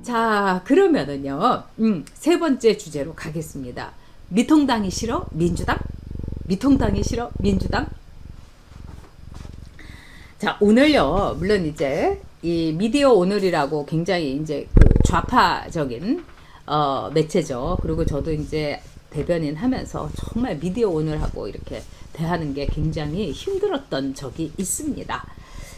자, 그러면은요, 세 번째 주제로 가겠습니다. 미통당이 싫어? 민주당? 미통당이 싫어? 민주당? 자, 오늘요, 물론 이제 이 미디어 오늘이라고 굉장히 이제 그 좌파적인 매체죠. 그리고 저도 이제 대변인 하면서 정말 미디어 오늘하고 이렇게 대하는 게 굉장히 힘들었던 적이 있습니다.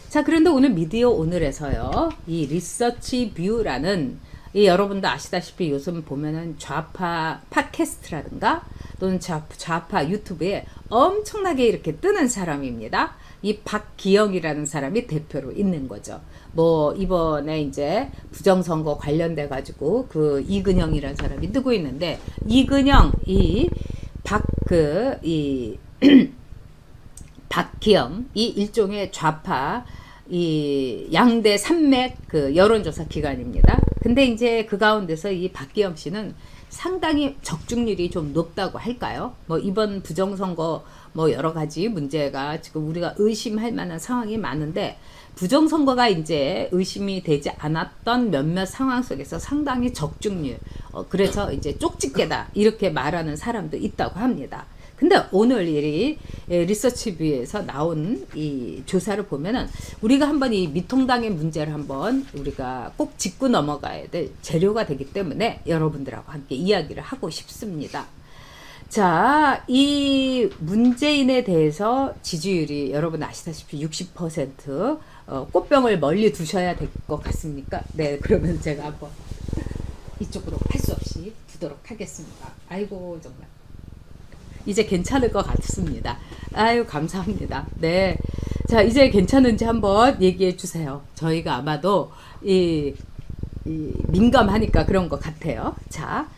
자, 그런데 오늘 미디어 오늘에서요, 이 리서치 뷰라는, 이 여러분도 아시다시피 요즘 보면은 좌파 팟캐스트라든가 또는 좌파 유튜브에 엄청나게 이렇게 뜨는 사람입니다. 이 박기영이라는 사람이 대표로 있는 거죠. 뭐 이번에 이제 부정선거 관련돼 가지고 그 이근영이라는 사람이 뜨고 있는데, 이근영 박기영 이 일종의 좌파 이 양대 산맥 그 여론조사 기관입니다. 근데 이제 그 가운데서 이 박기영 씨는 상당히 적중률이 좀 높다고 할까요? 뭐 이번 부정선거 뭐 여러 가지 문제가 지금 우리가 의심할 만한 상황이 많은데, 부정선거가 이제 의심이 되지 않았던 몇몇 상황 속에서 상당히 적중률, 그래서 이제 쪽집게다 이렇게 말하는 사람도 있다고 합니다. 근데 오늘 이 리서치뷰에서 나온 이 조사를 보면은 우리가 한번 이 미통당의 문제를 한번 우리가 꼭 짚고 넘어가야 될 재료가 되기 때문에 여러분들하고 함께 이야기를 하고 싶습니다. 자, 이 문재인에 대해서 지지율이 여러분 아시다시피 60%, 꽃병을 멀리 두셔야 될 것 같습니까? 네, 그러면 제가 한번 이쪽으로 할 수 없이 두도록 하겠습니다. 아이고 정말. 이제 괜찮을 것 같습니다. 아유, 감사합니다. 네. 자, 이제 괜찮은지 한번 얘기해 주세요. 저희가 아마도 민감하니까 그런 것 같아요. 자,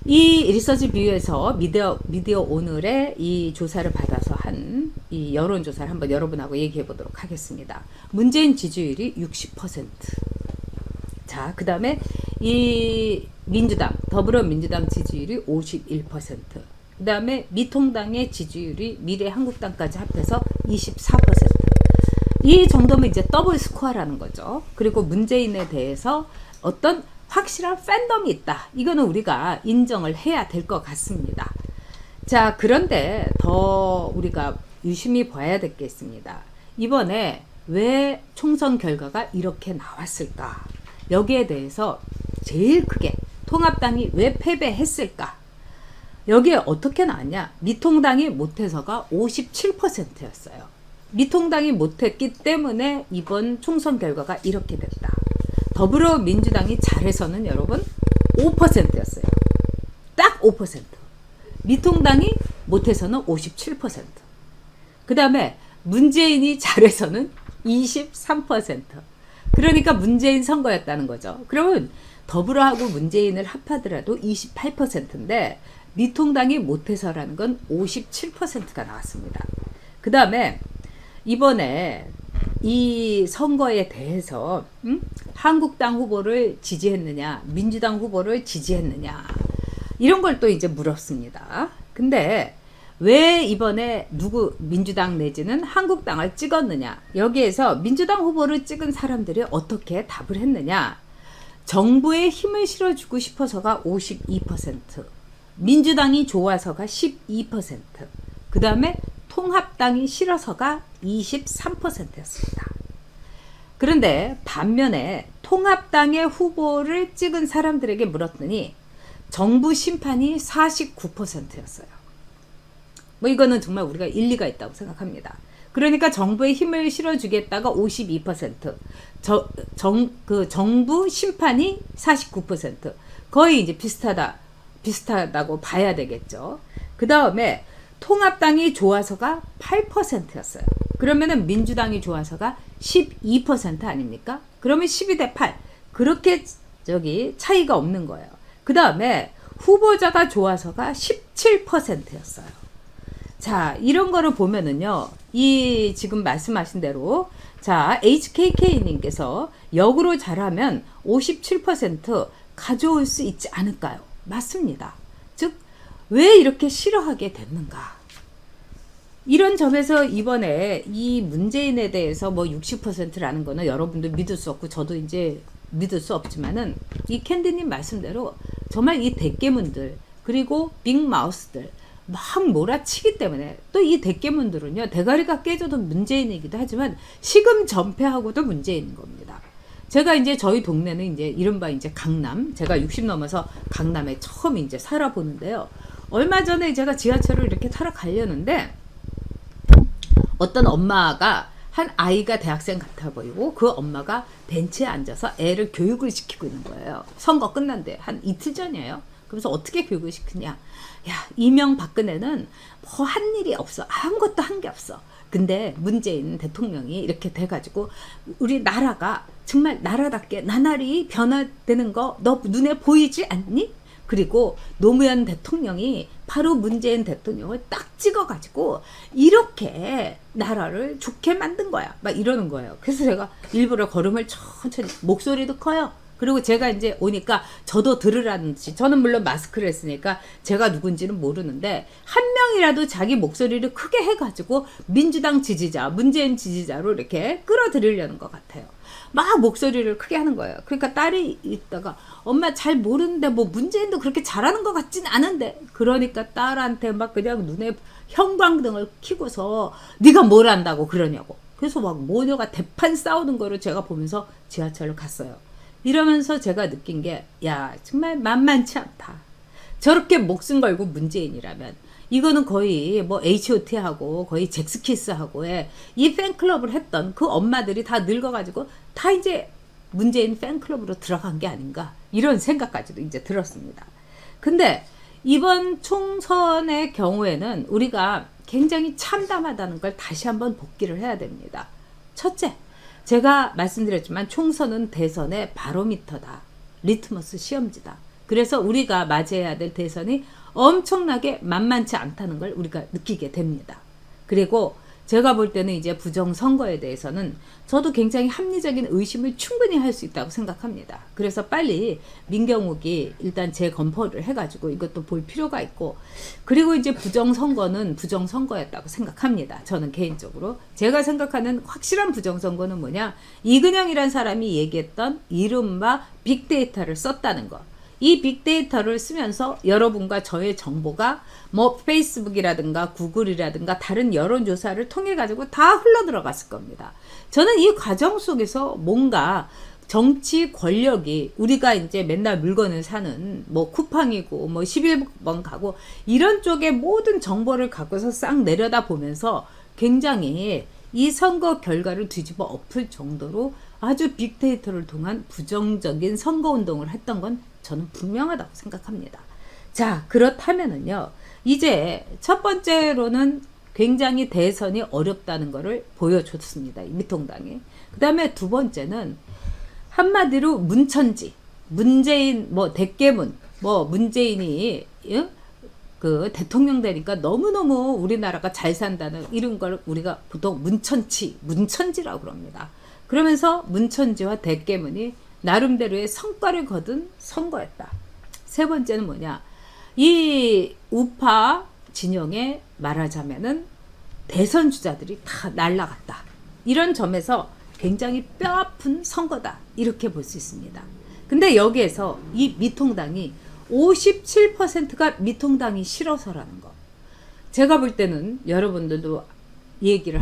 이 리서치 뷰에서 미디어 오늘의 이 조사를 받아서 한 이 여론조사를 한번 여러분하고 얘기해 보도록 하겠습니다. 문재인 지지율이 60%. 자, 그 다음에 이 민주당, 더불어민주당 지지율이 51%. 그 다음에 미통당의 지지율이 미래한국당까지 합해서 24%. 이 정도면 이제 더블 스코어라는 거죠. 그리고 문재인에 대해서 어떤 확실한 팬덤이 있다. 이거는 우리가 인정을 해야 될 것 같습니다. 자, 그런데 더 우리가 유심히 봐야 될 게 있습니다. 이번에 왜 총선 결과가 이렇게 나왔을까? 여기에 대해서 제일 크게 통합당이 왜 패배했을까? 여기에 어떻게 나왔냐? 미통당이 못해서가 57%였어요. 미통당이 못했기 때문에 이번 총선 결과가 이렇게 됐다. 더불어민주당이 잘해서는 여러분 5%였어요. 딱 5%. 미통당이 못해서는 57%. 그 다음에 문재인이 잘해서는 23%. 그러니까 문재인 선거였다는 거죠. 그러면 더불어하고 문재인을 합하더라도 28%인데 미통당이 못해서라는 건 57%가 나왔습니다. 그 다음에 이번에 이 선거에 대해서 한국당 후보를 지지했느냐, 민주당 후보를 지지했느냐, 이런 걸 또 이제 물었습니다. 근데 왜 이번에 민주당 내지는 한국당을 찍었느냐, 여기에서 민주당 후보를 찍은 사람들이 어떻게 답을 했느냐. 정부에 힘을 실어주고 싶어서가 52%, 민주당이 좋아서가 12%, 그 다음에 통합당이 싫어서가 23%였습니다. 그런데 반면에 통합당의 후보를 찍은 사람들에게 물었더니 정부 심판이 49%였어요. 뭐 이거는 정말 우리가 일리가 있다고 생각합니다. 그러니까 정부에 힘을 실어주겠다가 52%, 정부 심판이 49%, 거의 이제 비슷하다고 봐야 되겠죠. 그 다음에 통합당이 좋아서가 8%였어요. 그러면은 민주당이 좋아서가 12% 아닙니까? 그러면 12대 8. 그렇게 차이가 없는 거예요. 그 다음에 후보자가 좋아서가 17%였어요. 자, 이런 거를 보면은요, 이 지금 말씀하신 대로, 자, HKK님께서 역으로 잘하면 57% 가져올 수 있지 않을까요? 맞습니다. 즉, 왜 이렇게 싫어하게 됐는가? 이런 점에서 이번에 이 문재인에 대해서 뭐 60%라는 거는 여러분도 믿을 수 없고 저도 이제 믿을 수 없지만은 이 캔디님 말씀대로 정말 이 대깨문들 그리고 빅마우스들 막 몰아치기 때문에 또 이 대깨문들은요 대가리가 깨져도 문재인이기도 하지만 시금전폐하고도 문재인인 겁니다. 제가 이제 저희 동네는 이제 이른바 이제 강남, 제가 60 넘어서 강남에 처음 이제 살아보는데요. 얼마 전에 제가 지하철을 이렇게 타러 가려는데 어떤 엄마가 한 아이가 대학생 같아 보이고 그 엄마가 벤치에 앉아서 애를 교육을 시키고 있는 거예요. 선거 끝난데 한 이틀 전이에요. 그래서 어떻게 교육을 시키냐? 야, 이명박근혜는 뭐 한 일이 없어. 아무것도 한 게 없어. 근데 문재인 대통령이 이렇게 돼가지고 우리 나라가 정말 나라답게 나날이 변화되는 거 너 눈에 보이지 않니? 그리고 노무현 대통령이 바로 문재인 대통령을 딱 찍어가지고 이렇게 나라를 좋게 만든 거야. 막 이러는 거예요. 그래서 제가 일부러 걸음을 천천히, 목소리도 커요. 그리고 제가 이제 오니까 저도 들으라는 듯이, 저는 물론 마스크를 했으니까 제가 누군지는 모르는데 한 명이라도 자기 목소리를 크게 해가지고 민주당 지지자, 문재인 지지자로 이렇게 끌어들이려는 것 같아요. 막 목소리를 크게 하는 거예요. 그러니까 딸이 있다가 엄마 잘 모르는데 뭐 문재인도 그렇게 잘하는 것 같진 않은데, 그러니까 딸한테 막 그냥 눈에 형광등을 켜고서 네가 뭘 안다고 그러냐고. 그래서 막 모녀가 대판 싸우는 거를 제가 보면서 지하철을 갔어요. 이러면서 제가 느낀 게, 야, 정말 만만치 않다. 저렇게 목숨 걸고 문재인이라면 이거는 거의 뭐 H.O.T하고 거의 잭스키스하고의 이 팬클럽을 했던 그 엄마들이 다 늙어가지고 다 이제 문재인 팬클럽으로 들어간 게 아닌가, 이런 생각까지도 이제 들었습니다. 근데 이번 총선의 경우에는 우리가 굉장히 참담하다는 걸 다시 한번 복기를 해야 됩니다. 첫째, 제가 말씀드렸지만 총선은 대선의 바로미터다. 리트머스 시험지다. 그래서 우리가 맞이해야 될 대선이 엄청나게 만만치 않다는 걸 우리가 느끼게 됩니다. 그리고 제가 볼 때는 이제 부정선거에 대해서는 저도 굉장히 합리적인 의심을 충분히 할 수 있다고 생각합니다. 그래서 빨리 민경욱이 일단 재검포를 해가지고 이것도 볼 필요가 있고, 그리고 이제 부정선거는 부정선거였다고 생각합니다. 저는 개인적으로. 제가 생각하는 확실한 부정선거는 뭐냐, 이근영이란 사람이 얘기했던 이른바 빅데이터를 썼다는 것. 이 빅데이터를 쓰면서 여러분과 저의 정보가 뭐 페이스북이라든가 구글이라든가 다른 여론조사를 통해 가지고 다 흘러 들어갔을 겁니다. 저는 이 과정 속에서 뭔가 정치 권력이, 우리가 이제 맨날 물건을 사는 뭐 쿠팡이고 뭐 11번 가고 이런 쪽에 모든 정보를 갖고서 싹 내려다 보면서 굉장히 이 선거 결과를 뒤집어 엎을 정도로 아주 빅데이터를 통한 부정적인 선거운동을 했던 건 저는 분명하다고 생각합니다. 자, 그렇다면은요, 이제 첫 번째로는 굉장히 대선이 어렵다는 것을 보여줬습니다. 이 미통당이. 그 다음에 두 번째는 한마디로 문천지, 문재인 뭐 대깨문, 뭐 문재인이 그 대통령 되니까 너무너무 우리나라가 잘 산다는 이런 걸 우리가 보통 문천지라고 그럽니다. 그러면서 문천지와 대깨문이 나름대로의 성과를 거둔 선거였다. 세 번째는 뭐냐, 이 우파 진영에 말하자면은 대선 주자들이 다 날라갔다. 이런 점에서 굉장히 뼈아픈 선거다, 이렇게 볼 수 있습니다. 근데 여기에서 이 미통당이 57%가 미통당이 싫어서라는 거. 제가 볼 때는 여러분들도 얘기를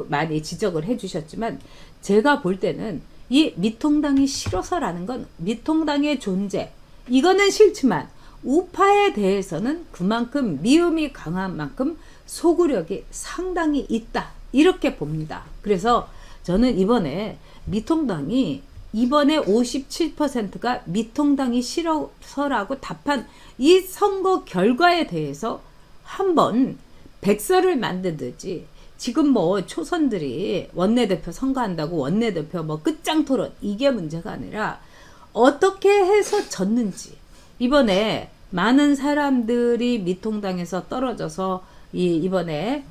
많이 지적을 해주셨지만, 제가 볼 때는 이 미통당이 싫어서라는 건 미통당의 존재, 이거는 싫지만 우파에 대해서는 그만큼 미움이 강한 만큼 소구력이 상당히 있다, 이렇게 봅니다. 그래서 저는 이번에 미통당이, 이번에 57%가 미통당이 싫어서라고 답한 이 선거 결과에 대해서 한번 백서를 만들듯이, 지금 뭐 초선들이 원내대표 선거한다고 원내대표 뭐 끝장 토론, 이게 문제가 아니라 어떻게 해서 졌는지, 이번에 많은 사람들이 미통당에서 떨어져서 이번에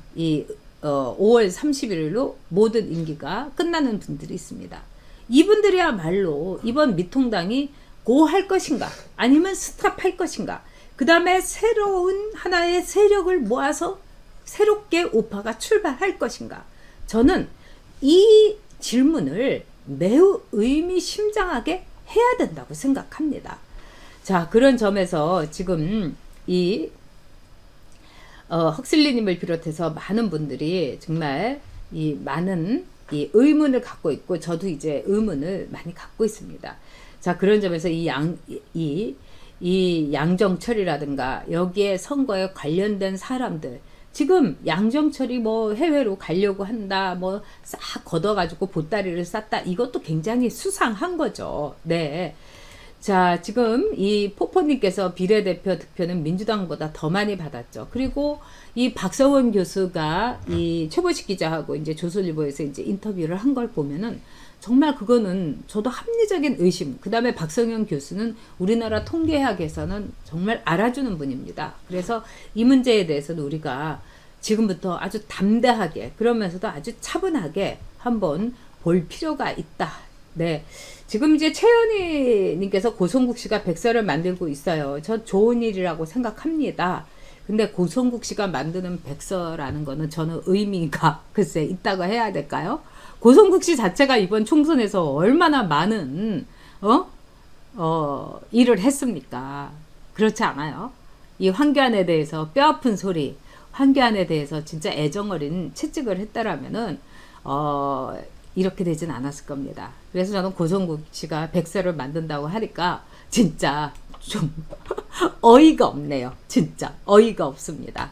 5월 31일로 모든 임기가 끝나는 분들이 있습니다. 이분들이야말로 이번 미통당이 고 할 것인가 아니면 스탑할 것인가, 그 다음에 새로운 하나의 세력을 모아서 새롭게 우파가 출발할 것인가? 저는 이 질문을 매우 의미심장하게 해야 된다고 생각합니다. 자, 그런 점에서 지금 이 헉슬리님을 비롯해서 많은 분들이 정말 이 많은 이 의문을 갖고 있고, 저도 이제 의문을 많이 갖고 있습니다. 자, 그런 점에서 이 양정철이라든가 여기에 선거에 관련된 사람들, 지금 양정철이 뭐 해외로 가려고 한다, 뭐 싹 걷어가지고 보따리를 쌌다, 이것도 굉장히 수상한 거죠. 네. 자, 지금 이 포포님께서 비례대표 득표는 민주당보다 더 많이 받았죠. 그리고 이 박성원 교수가 이 최보식 기자하고 이제 조선일보에서 이제 인터뷰를 한 걸 보면은 정말 그거는 저도 합리적인 의심. 그 다음에 박성현 교수는 우리나라 통계학에서는 정말 알아주는 분입니다. 그래서 이 문제에 대해서는 우리가 지금부터 아주 담대하게, 그러면서도 아주 차분하게 한번 볼 필요가 있다. 네. 지금 이제 최연희 님께서 고성국 씨가 백서를 만들고 있어요. 저 좋은 일이라고 생각합니다. 근데 고성국 씨가 만드는 백서라는 거는 저는 의미가 글쎄 있다고 해야 될까요? 고성국 씨 자체가 이번 총선에서 얼마나 많은 일을 했습니까? 그렇지 않아요? 이 황교안에 대해서 뼈아픈 소리, 황교안에 대해서 진짜 애정어린 채찍을 했다라면은 이렇게 되진 않았을 겁니다. 그래서 저는 고성국 씨가 백서를 만든다고 하니까 진짜 좀 어이가 없네요. 진짜 어이가 없습니다.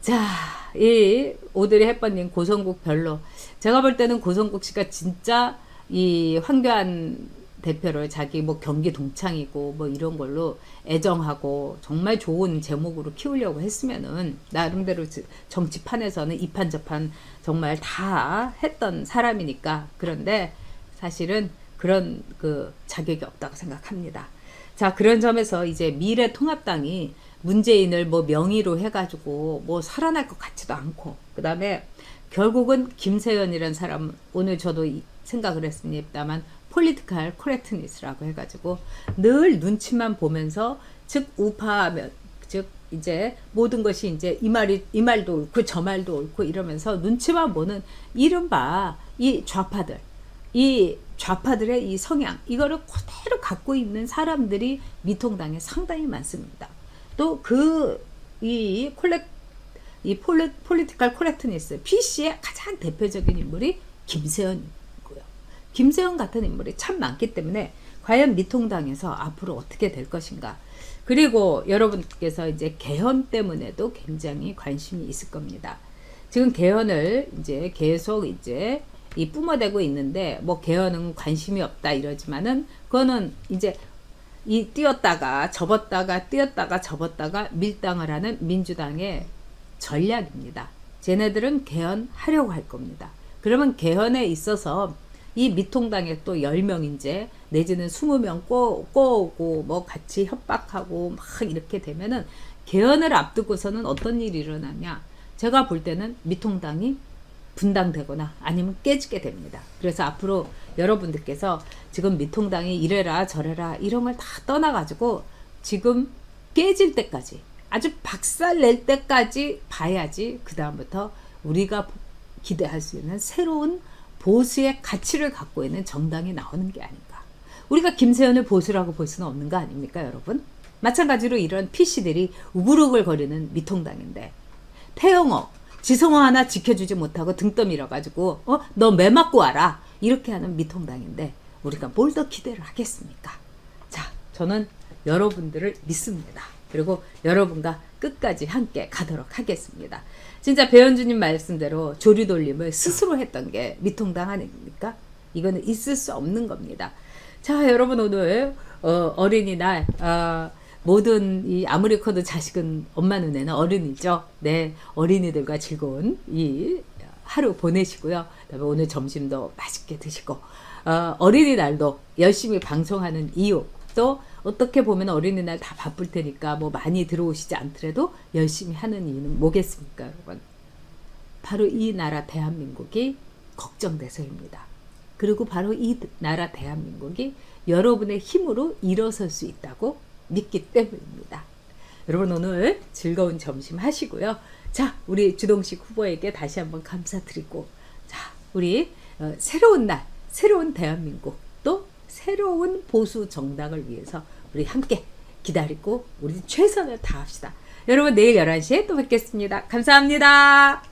자, 이 오드리 헵번님 고성국 별로. 제가 볼 때는 고성국 씨가 진짜 이 황교안 대표를 자기 뭐 경기 동창이고 뭐 이런 걸로 애정하고 정말 좋은 제목으로 키우려고 했으면은 나름대로 정치판에서는 이판 저판 정말 다 했던 사람이니까. 그런데 사실은 그런 그 자격이 없다고 생각합니다. 자, 그런 점에서 이제 미래통합당이 문재인을 뭐 명의로 해가지고 뭐 살아날 것 같지도 않고, 그 다음에 결국은 김세연이라는 사람, 오늘 저도 생각을 했습니다만 폴리티컬 코렉트니스라고 해가지고 늘 눈치만 보면서, 즉 우파하면 즉 이제 모든 것이 이제 이 말도 옳고 저 말도 옳고 이러면서 눈치만 보는 이른바 이 좌파들의 이 성향, 이거를 그대로 갖고 있는 사람들이 미통당에 상당히 많습니다. 또 폴리티컬 코렉트니스, PC의 가장 대표적인 인물이 김세연이고요. 김세연 같은 인물이 참 많기 때문에 과연 미통당에서 앞으로 어떻게 될 것인가. 그리고 여러분께서 이제 개헌 때문에도 굉장히 관심이 있을 겁니다. 지금 개헌을 이제 계속 이제 뿜어대고 있는데, 뭐 개헌은 관심이 없다 이러지만은 그거는 이제 뛰었다가 접었다가 뛰었다가 접었다가 밀당을 하는 민주당의 전략입니다. 쟤네들은 개헌하려고 할 겁니다. 그러면 개헌에 있어서 이 미통당에 또 10명인제 내지는 20명 꼬오고 뭐 같이 협박하고 막 이렇게 되면은 개헌을 앞두고서는 어떤 일이 일어나냐. 제가 볼 때는 미통당이 분당되거나 아니면 깨지게 됩니다. 그래서 앞으로 여러분들께서 지금 미통당이 이래라 저래라 이런 걸 다 떠나가지고 지금 깨질 때까지, 아주 박살 낼 때까지 봐야지 그 다음부터 우리가 기대할 수 있는 새로운 보수의 가치를 갖고 있는 정당이 나오는 게 아닌가. 우리가 김세연을 보수라고 볼 수는 없는 거 아닙니까, 여러분? 마찬가지로 이런 PC들이 우글우글거리는 미통당인데, 태영호, 지성호 하나 지켜주지 못하고 등 떠밀어가지고 너 매 맞고 와라 이렇게 하는 미통당인데 우리가 뭘 더 기대를 하겠습니까? 자, 저는 여러분들을 믿습니다. 그리고 여러분과 끝까지 함께 가도록 하겠습니다. 진짜 배현주님 말씀대로 조리돌림을 스스로 했던 게 미통당 아닙니까? 이거는 있을 수 없는 겁니다. 자, 여러분 오늘 어린이날, 모든 이 아무리 커도 자식은 엄마 눈에는 어른이죠. 네, 어린이들과 즐거운 이 하루 보내시고요. 그다음에 오늘 점심도 맛있게 드시고, 어린이날도 열심히 방송하는 이유, 또 어떻게 보면 어린이날 다 바쁠 테니까 뭐 많이 들어오시지 않더라도 열심히 하는 이유는 뭐겠습니까, 여러분? 바로 이 나라 대한민국이 걱정돼서입니다. 그리고 바로 이 나라 대한민국이 여러분의 힘으로 일어설 수 있다고 믿기 때문입니다. 여러분 오늘 즐거운 점심 하시고요. 자, 우리 주동식 후보에게 다시 한번 감사드리고, 자, 우리 새로운 날, 새로운 대한민국, 또 새로운 보수 정당을 위해서 우리 함께 기다리고 우리 최선을 다합시다. 여러분 내일 11시에 또 뵙겠습니다. 감사합니다.